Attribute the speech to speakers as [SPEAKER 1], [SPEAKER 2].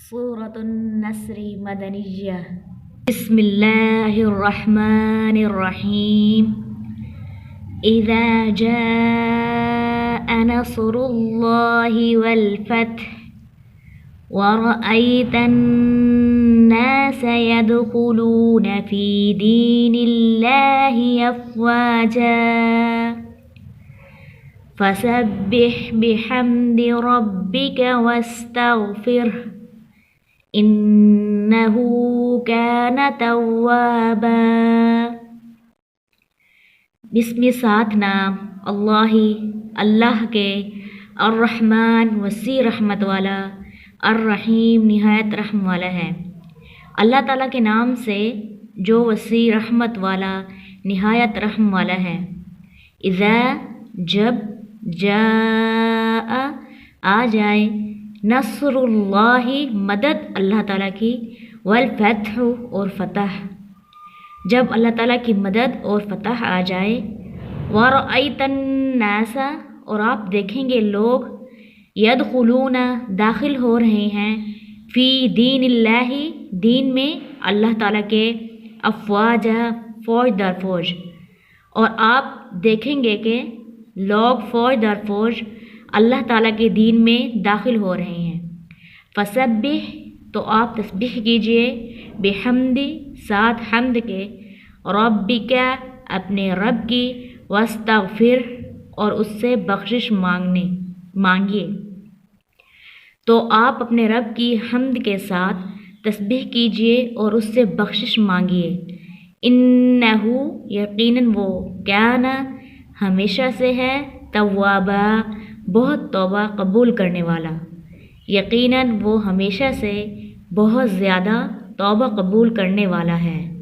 [SPEAKER 1] سورة النصر مدنية. بسم الله الرحمن الرحيم. إذا جاء نصر الله والفتح ورأيت الناس يدخلون في دين الله أفواجا فسبح بحمد ربك واستغفره إنه كان توابا۔ بسم ساتھ نام اللہ کے، الرحمن وسیع رحمت والا، الرحیم نہایت رحم والا ہے۔ اللہ تعالیٰ کے نام سے جو وسیع رحمت والا نہایت رحم والا ہے۔ اذا جب، جاء آ جائے، نصر اللہ مدد اللہ تعالیٰ کی، والفتح اور فتح جب اللہ تعالیٰ کی مدد اور فتح آ جائے، ورأیت الناس اور آپ دیکھیں گے لوگ، یدخلون داخل ہو رہے ہیں، فی دین اللہ دین میں اللہ تعالیٰ کے، افواج فوج در فوج، اور آپ دیکھیں گے کہ لوگ فوج در فوج اللہ تعالیٰ کے دین میں داخل ہو رہے ہیں۔ فسبح تو آپ تسبیح کیجئے، بحمد ساتھ حمد کے، ربک اپنے رب کی، واستغفر اور اس سے بخشش مانگیے۔ تو آپ اپنے رب کی حمد کے ساتھ تسبیح کیجئے اور اس سے بخشش مانگیے۔ انہو یقیناً وہ، کان ہمیشہ سے ہے، توابا بہت توبہ قبول کرنے والا، یقیناً وہ ہمیشہ سے بہت زیادہ توبہ قبول کرنے والا ہے۔